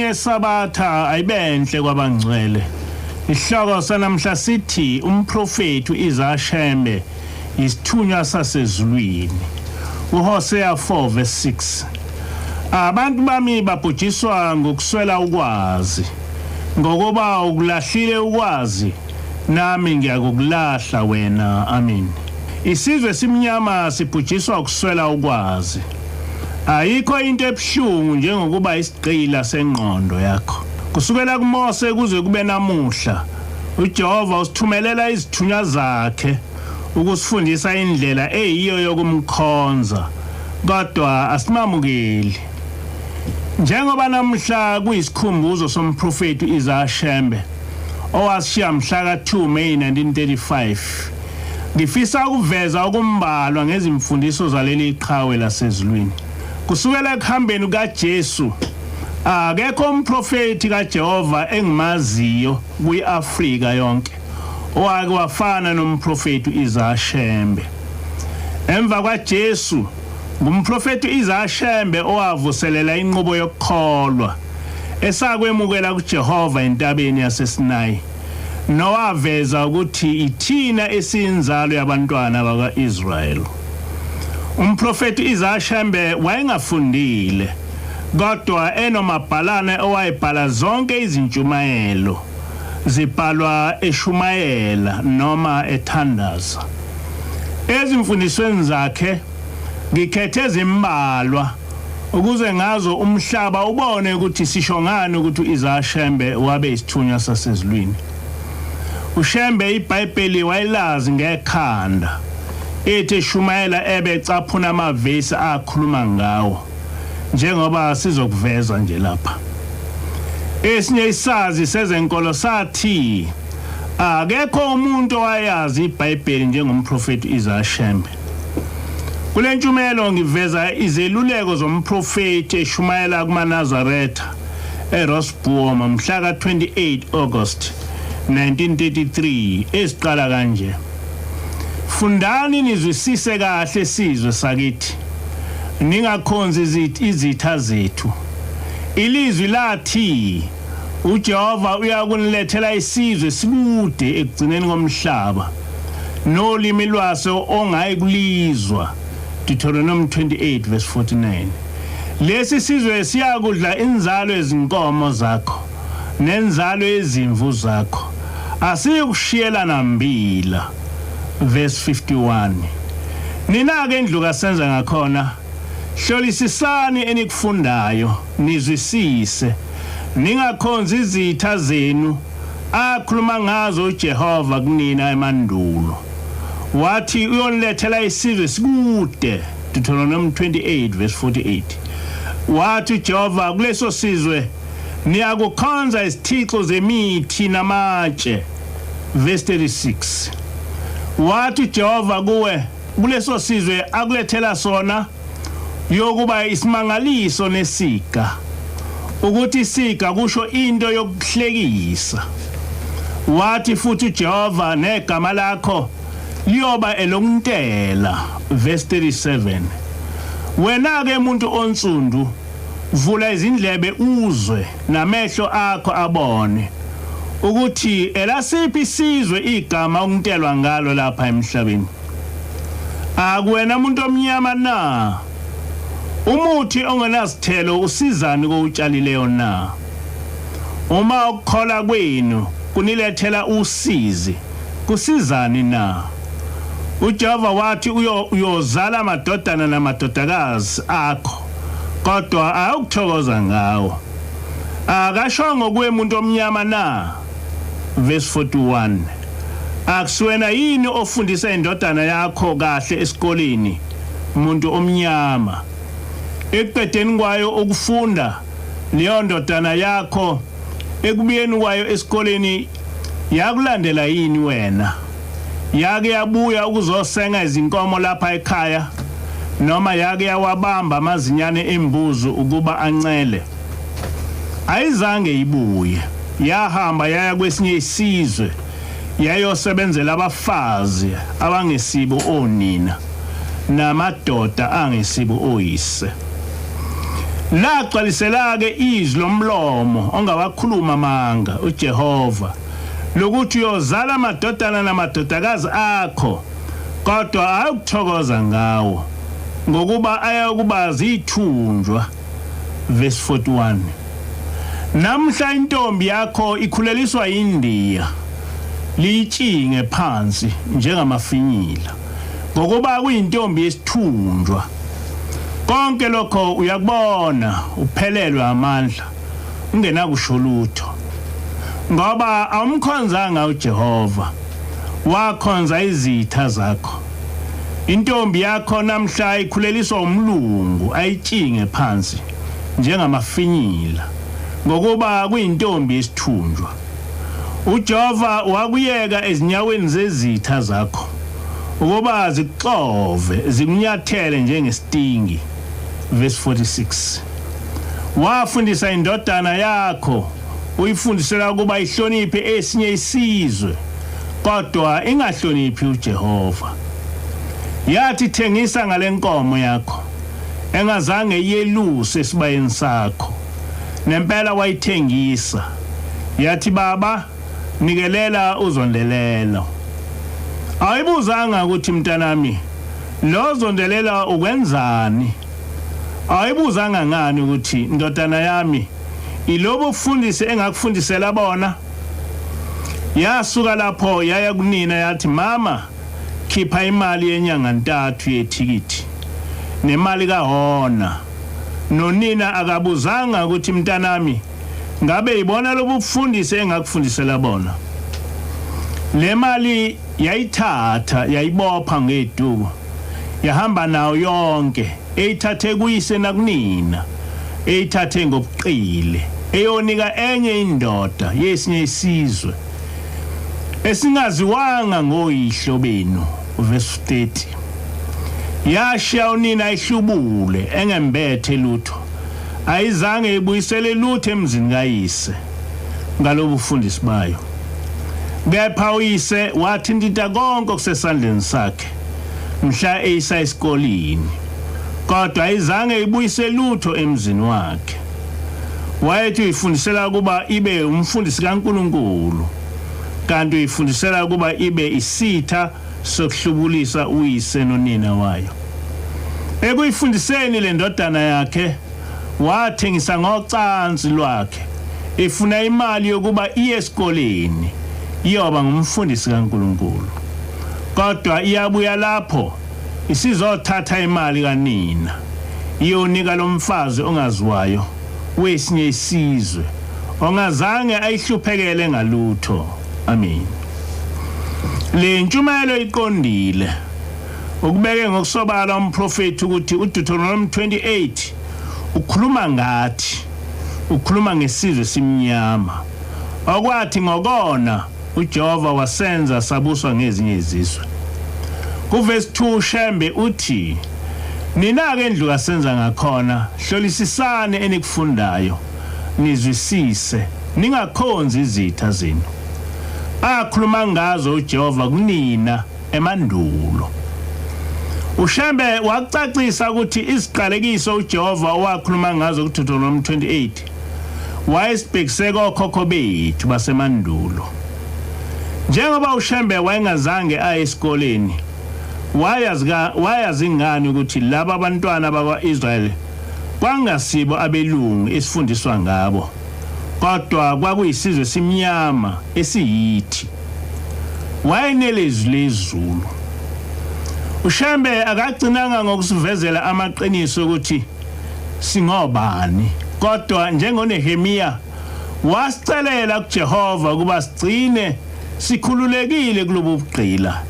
yesabatha ayibenhle kwabangcwele. Isihloko sanamhla sithi umprofethi Isaiah Shembe Isithunywa Sasezulwini. uHosea 4 verse 6. Abantu bami babhujiswa ngokuswela ukwazi. Ngokuba ukulahlile ukwazi nami ngiyakukulahla wena. Amen. Isizwe simnyama sibhujiswa ukuswela ukwazi. Ayikho into ebuhlungu njengokuba isigqila sengqondo yakho. Kusukela kuMose kuze kube namuhla uJehova usithumelela izithunywa zakhe ukusifundisa indlela eyiyo yokumkhonza, kodwa asimamukeli. Njengoba namhla kuyisikhumbuzo soMprofethi Isaiah Shembe owashiya mhla ka-2 May 1935, ngifisa ukuveza okumbalwa ngezimfundiso zaleli iqhawe lasezulwini. Kusukela ekuhambeni kaJesu akekho umprofethi kaJehova engimaziyo kwi-Afrika yonke owake wafana nomprofethi Isaiah Shembe. Emva kwaJesu ngumprofethi Isaiah Shembe owavuselela inqubo yokukholwa esakwemukela kuJehova entabeni yaseSinayi, nowaveza ukuthi ithina esiyinzalo yabantwana bakwa-Israyeli. Umprofethi Isaiah Shembe wayengafundile, kodwa enomabhalane owayebhala zonke izintshumayelo zibhalwa eshumayela noma ethandaza. Ezimfundisweni zakhe ngikhethe ezimbalwa ukuze ngazo umhlaba ubone ukuthi sisho ngani ukuthi uIsaiah Shembe wabe isithunywa sasezulwini. uShembe iBhayibheli wayilazi ngekhanda, ethi shumayela ebecaphuna amavesi akhuluma ngawo, njengoba sizokuveza nje lapha. Esinye isazi sezenkolo sathi akekho umuntu owayazi iBhayibheli njengomprofethi Isaiah Shembe. Kule ntshumayelo ngiveza izeluleko zomprofethi eshumayela kumaNazaretha eRosboom mhla ka-28 August 1933 esiqala kanje: fundani nizwisise kahle isizwe sakithi, ningakhonzi izitha zethu. Ilizwi lathi uJehova uyakunilethela isizwe sikude ekugcineni komhlaba, nolimi lwaso ongayikulizwa. Deuteronomy 28 verse 49. Lesi sizwe siyakudla inzalo ezinkomo zakho nenzalo ezimvu zakho, asiyikushiyela nambila. Verse 51. Nina-ke ndlu kasenza ngakhona, hlolisisani enikufundayo nizwisise, ningakhonzi izitha zenu akhuluma ngazo uJehova kunina emandulo. Wathi uyonilethela isizwe sikude. Deuteronomy 28 verse 48. Wathi uJehova kuleso sizwe niyakukhonza izithixo zemithi namatshe. Verse 36. Wathi uJehova kuwe kuleso sizwe akulethela sona yokuba isimangaliso nesiga, ukuthi isiga kusho into yokuhlekisa. Wathi futhi uJehova negama lakho liyoba elokuntela. Verse 37. Wena-ke umuntu onsundu, vula izindlebe uzwe namehlo akho abone ukuthi elasiphi isizwe igama okuntelwa ngalo lapha emhlabeni. Akuwena umuntu omnyama na? Umuthi ongenazithelo usizani kowutshalileyo na? Uma ukukhola kwenu kunilethela usizi, kusizani na? uJehova wathi uyozala amadodana namadodakazi akho, kodwa awukuthokoza ngawo. Akashongo kuwe umuntu omnyama na? Verse 41. Akusuwena yini ofundisa indodana yakho kahle esikoleni, umuntu omnyama? Ekuqedeni kwayo ukufunda leyo ndodana yakho, ekubuyeni kwayo esikoleni yakulandela yini wena? Yake yabuya ukuzosenga izinkomo lapha ekhaya, noma yake yawabamba amazinyane embuzi ukuba ancele? Ayizange ibuye, yahamba yaya kwesinye isizwe yayosebenzela abafazi abangesibo onina namadoda angesibo oyise. lagcwalisela ke izwi lomlomo ongawakhuluma amanga uJehova lokuthi uyozala amadodana namadodakazi akho kodwa ayukuthokoza ngawo ngokuba ayakubaza ithunjwa verse 41 namhla intombi yakho ikhuleliswa indiya litshinge phansi njengamafinyila ngokuba kuyintombi yesithunjwa konke lokho uyakubona uphelelwe amandla ungenakusho lutho ngoba awumkhonzanga uJehova wakhonza izitha zakho intombi yakho namhla ikhuleliswa umlungu ayitshinge phansi njengamafinyila ngokuba kuyintombi yesithunjwa uJehova wakuyeka ezinyaweni zezitha zakho ukuba zikuxove zikunyathele njengestingi verse 46 wafundisa indodana yakho uyifundisela ukuba ihloniphe esinye isizwe kodwa ingahloniphi uJehova yathi thengisa ngalenkomo yakho engazange iyeluse esibayeni sakho nempela wayithengisa yathi baba nikelela uzondelela ayibuzanga ukuthi mntanami lo zondelela ukwenzani ayibuzanga ngani ukuthi ndodana yami ilobo ufundise engakufundisela bona yasuka lapho yaya kunina yathi mama khipha imali yenyanga ntathu yethikithi nemali kahona nonina akabuzanga ukuthi mntanami ngabe ibona lobo ufundise engakufundisela bona le mali yayithatha yayibopha ngeduku yahamba nayo yonke eyithathe kuyise nakunina eyithathe ngobuqile eyonika enye indoda yesinye isizwe esingaziwanga ngoyihlo benu verse 30 yashiya unina ihlubule engembethe lutho ayizange ibuyisele lutho emzini kayise ngalobu ufundisi bayo kepha uyise wathinta konke okusesandleni sakhe mhla eyisa esikoleni kodwa ayizange ibuyise lutho emzini wakhe wayethi uyifundisela kuba ibe umfundisi kaNkulunkulu kanti uyifundisela kuba ibe isitha sokuhlubulisa uyise nonina wayo ekuyifundiseni le ndodana yakhe wathengisa ngocansi lwakhe efuna imali yokuba iye esikoleni iyoba ngumfundisi kaNkulunkulu kodwa iyabuya lapho isizothatha imali kanina iyonika lomfazi ongaziwayo wesinye isizwe ongazange ayihluphekele ngalutho amen le ntshumayelo iqondile ukubeke ngokusobala umprofethi ukuthi uDeuteronomy 28 ukhuluma ngathi ukhuluma ngesizwe simnyama okwathi ngokona uJehova wasenza sabuswa ngezinye izizwe kuverse 2 Shembe uthi nina ke endlu kasenza ngakhona hlolisisane enikufundayo nizwisise ningakhonzi izitha zenu akhuluma ngazo uJehova kunina emandulo uShembe wacacisa ukuthi isiqalekiso uJehova wakhuluma ngazo kuDeuteronomy 28 wayesibhekise kokhokho bethu basemandulo njengoba uShembe wayengazange aye esikoleni wayazi ngani ukuthi laba abantwana bakwaIsrael kwangasibo abelungu esifundiswa ngabo kodwa kwakuyisizwe simnyama esiyithi wayenelezwi lezulu uShembe akagcinanga ngokusivezela amaqiniso ukuthi singobani kodwa njengoNehemiya wasicelela kuJehova kuba sigcine sikhululekile kulobu buqila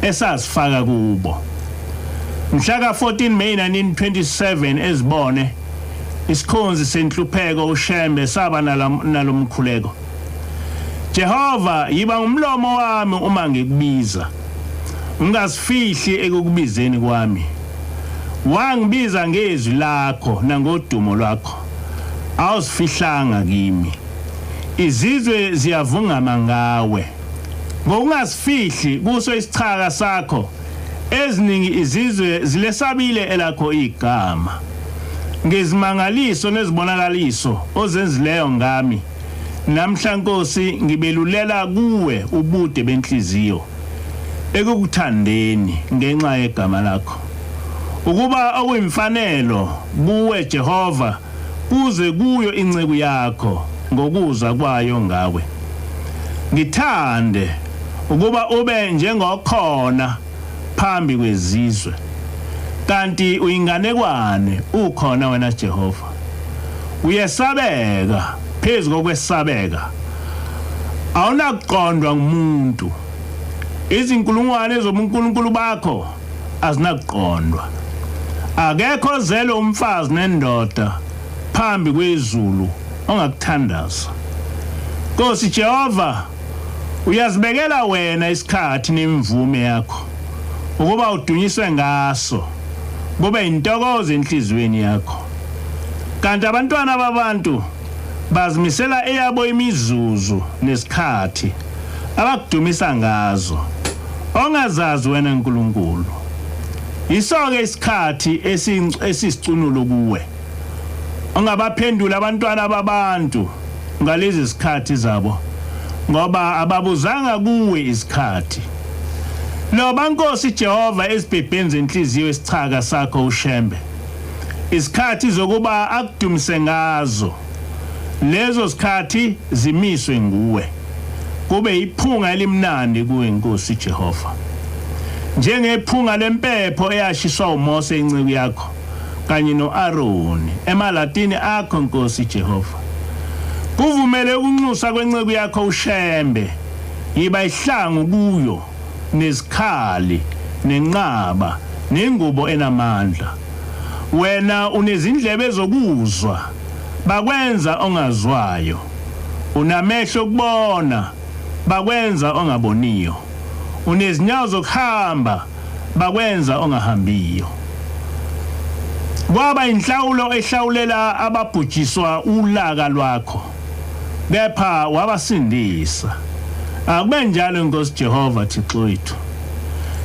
esasifaka kubo mhla ka14 May 1927 ezibone isikhonzi senhlupheko uShembe saba nalomkhuleko Jehova yiba ngumlomo wami uma ngikubiza ungasifihli ekukubizeni kwami wangibiza ngezwi lakho nangodumo lwakho awusifihlanga kimi izizwe ziyavungama ngawe ngokungasifihli kuso isichaka sakho eziningi izizwe zilesabile elakho igama ngezimangaliso nezibonakaliso ozenzileyo ngami namhla Nkosi ngibelulela kuwe ubude benhliziyo ekukuthandeni ngenxa yegama lakho ukuba okuyimfanelo buwe Jehova kuze kuyo inceku yakho ngokuza kwayo ngawe ngithande ukuba ube njengokhona phambi kwezizwe kanti uyinganekwane ukhona wena Jehova uyesabeka phezulu kokwesabeka awunaqondwa ngumuntu izinkulungwane zobuNkulunkulu bakho azinaqondwa akekho zele umfazi nendoda phambi kwezulu ongakuthandaza Nkosi Jehova uyazibekela wena isikhathi nemvume yakho ukuba udunyiswe ngaso kube intokozo enhlizweni yakho kanti abantwana babantu bazimisela eyabo imizuzu nesikhathi abakudumisa ngazo ongazazi wena nkulunkulu isoke isikhathi esisicunulo kuwe ongabaphendula abantwana babantu ngalezi zikhathi zabo ngoba ababuzanga kuwe isikhathi loba Nkosi Jehova esibhebhenze inhliziyo esichaka sakho uShembe isikhathi zokuba akudumise ngazo lezo sikhathi zimiswe nguwe kube iphunga elimnandi kuwe Nkosi Jehova njengephunga lempepho eyashiswa uMose inceke yakho kanye noAaroni emalatini akho Nkosi Jehova kuvumele ukunxusa kwenceke yakho uShembe yiba ihlangu kuyo nezikhali nenqaba nengubo enamandla wena unezindlebe zokuzwa bakwenza ongazwayo unamehlo kubona bakwenza ongaboniyo unezinyawo zokuhamba bakwenza ongahambiyo kwaba inhlawulo ehlawulela ababhujiswa ulaka lwakho kepha wabasindisa akube njalo Nkosi Jehova Thixo wethu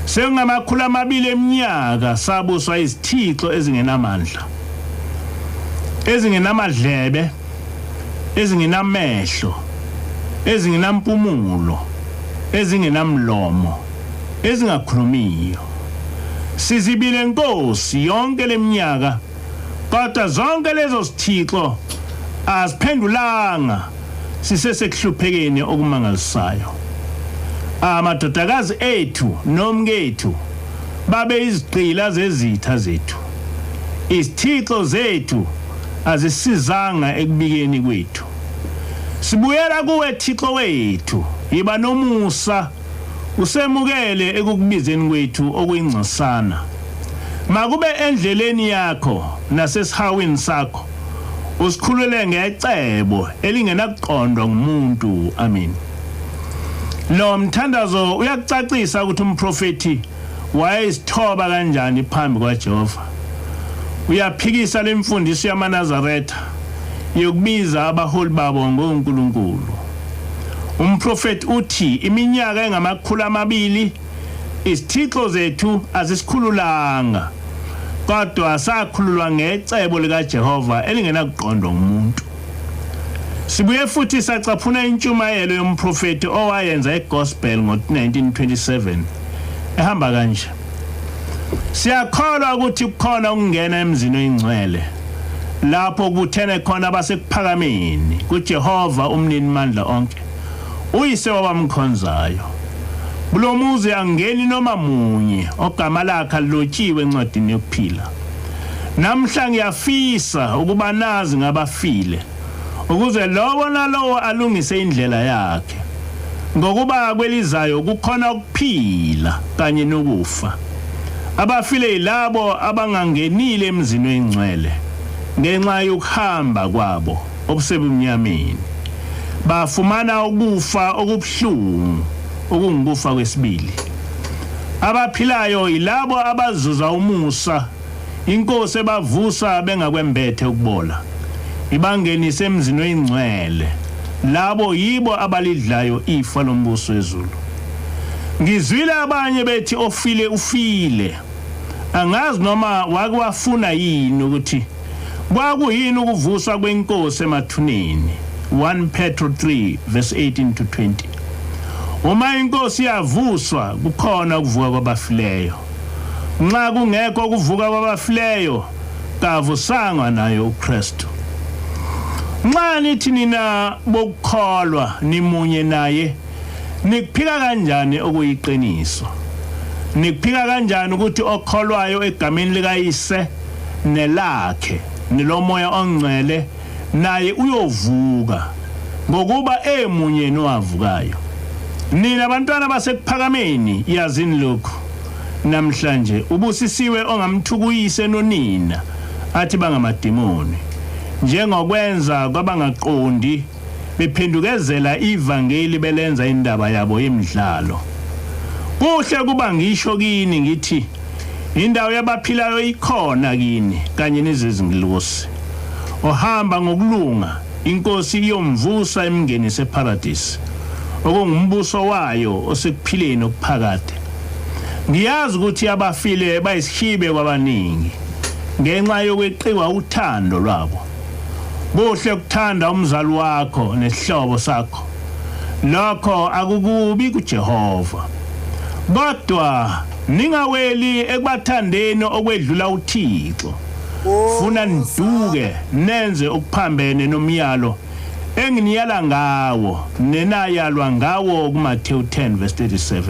sengamakhulu 2 eminyaka sabuswa izithixo ezingenamandla ezingenamadlebe ezingenamehlo ezingenampumulo ezingenamlomo ezingakhulumiyo sizibile Nkosi yonke leminyaka kodwa zonke lezo zithixo aziphendulanga sisesekuhluphekeni okumangalisayo amadodakazi ethu nomkethu babe izigqila zezitha zethu izithixo zethu azisizanga ekubikeni kwethu sibuyela kuwe Thixo wethu yiba nomusa usemukele ekukubizeni kwethu okuyingcosana makube endleleni yakho nasesihawini sakho usikhulule ngecebo elingenakuqondwa ngumuntu amen lo mthandazo uyakucacisa ukuthi umprofethi wayesithoba kanjani phambi kwaJehova uyaphikisa lemfundiso yamaNazaretha yokubiza abaholi babo ngoNkulunkulu umprofethi uthi iminyaka engamakhulu 2 isithixo zethu azisikhululanga kodwa sakhululwa ngecebo likaJehova elingenakuqondwa ngumuntu sibuye futhi sacaphuna intshumayelo yomprofethi owayenza egospel ngo1927 ehamba kanje siyakholwa ukuthi kukhona ukungena emzini oyingcwele lapho kuthene khona abasekuphakameni kuJehova umnini mandla onke uyise wabamkhonzayo bulomuzi angeni noma munye ogama lakhe lotshiwe encwadini yokuphila namhla ngiyafisa ukuba nazi ngabafile ukuze lowo nalowo alungise indlela yakhe ngokuba kwelizayo kukhona ukuphila kanye nokufa abafile yilabo abangangenile emzini oyingcwele ngenxa yokuhamba kwabo obusebumnyameni bafumana ukufa okubuhlungu okungukufa kwesibili abaphilayo yilabo abazuza umusa inkosi ebavusa bengakwembethe ukubola ibangenise emzini oyingcwele labo yibo abalidlayo ifa lombuso wezulu ngizwile abanye bethi ofile ufile angazi noma wakwafuna yini ukuthi Kwakuyini ukuvuswa kwenkosi emathuneni 1 Petro 3 verse 18 to 20. Uma inkosi yavuswa kukhona ukuvuka kwabafileyo. Nxa kungekho ukuvuka kwabafileyo kavusanga nayo uKristu. Nxa nithi nina bokukholwa nimunye naye nikuphika kanjani okuyiqiniso? Nikuphika kanjani ukuthi okholwayo egameni likayise nelakhe nilomoya ongcwele naye uyovuka ngokuba emunye nowavukayo? Nina abantwana basekuphakameni yazini lokho. Namhlanje ubusisiwe ongamthukuyise nonina athi bangamadimoni njengokwenza kwabangaqondi bephendukezela ivangeli belenza indaba yabo yemidlalo. Kuhle kuba ngisho kini ngithi indawo yabaphilayo ikhona kini kanye nezezingilosi. Ohamba ngokulunga inkosi iyomvusa emngenise eparadise okungumbuso wayo osekuphileni okuphakade. Ngiyazi ukuthi abafile bayisihibe kwabaningi ngenxa yokweqiwa uthando lwabo. Kuhle ukuthanda umzali wakho nesihlobo sakho. Lokho akukubi kuJehova. Kodwa ningaweli ekubathandeni okwedlula uThixo. Funa niduke nenze okuphambene nomyalo enginiyala ngawo nenayalwa ngawo kuMathewu 10 verse 37.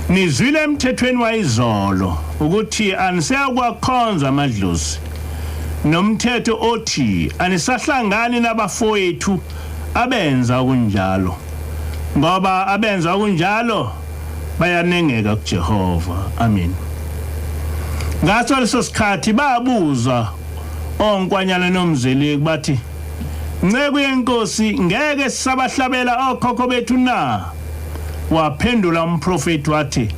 Nizwile emthethweni wayizolo ukuthi anisayakwakhonza amadlozi. Nomthetho othi anisahlangani nabafowethu abenza kunjalo. Ngoba abenza kunjalo bayanengeka kuJehova. Amen. Ngaso leso sikhathi babuza onkwanyana nomzeli bathi, "Nceke yenkosi ngeke sisabahlabela okhokho bethu na?" Waphendula umprofethi wathi,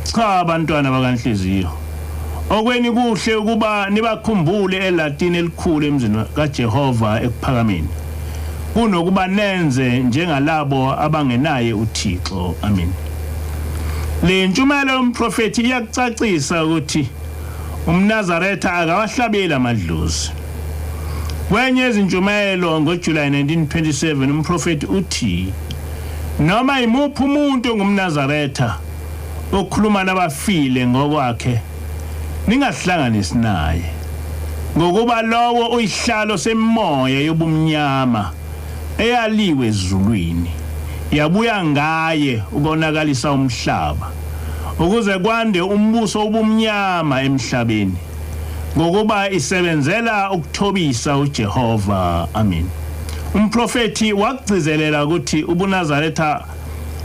"Cha abantwana bakanhliziyo. Okweni kuhle ukuba nibakhumbule eLatini elikhulu emzini kaJehova ekuphakameni. Kunokuba nenze njengalabo abangenaye uThixo." Amen. Le ntshumayelo yomprofethi iyakucacisa ukuthi umNazaretha akawahlabela amadlozi. Kwenye izintshumayelo ngoJuly 1927 umprofethi uthi, "Noma imuphi umuntu ongumNazaretha okhuluma nabafile ngokwakhe ningahlanganisi naye, ngokuba lowo uyihlalo semoya yobumnyama eyaliwe ezulwini yabuya ngaye ukonakalisa umhlaba ukuze kwande umbuso obumnyama emhlabeni ngokuba isebenzela ukuthobisa uJehova." Amen. Umprofethi wagcizelela ukuthi ubuNazaretha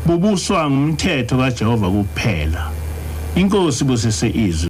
bubuswa ngumthetho kaJehova kuphela. Inkosi busise izwi.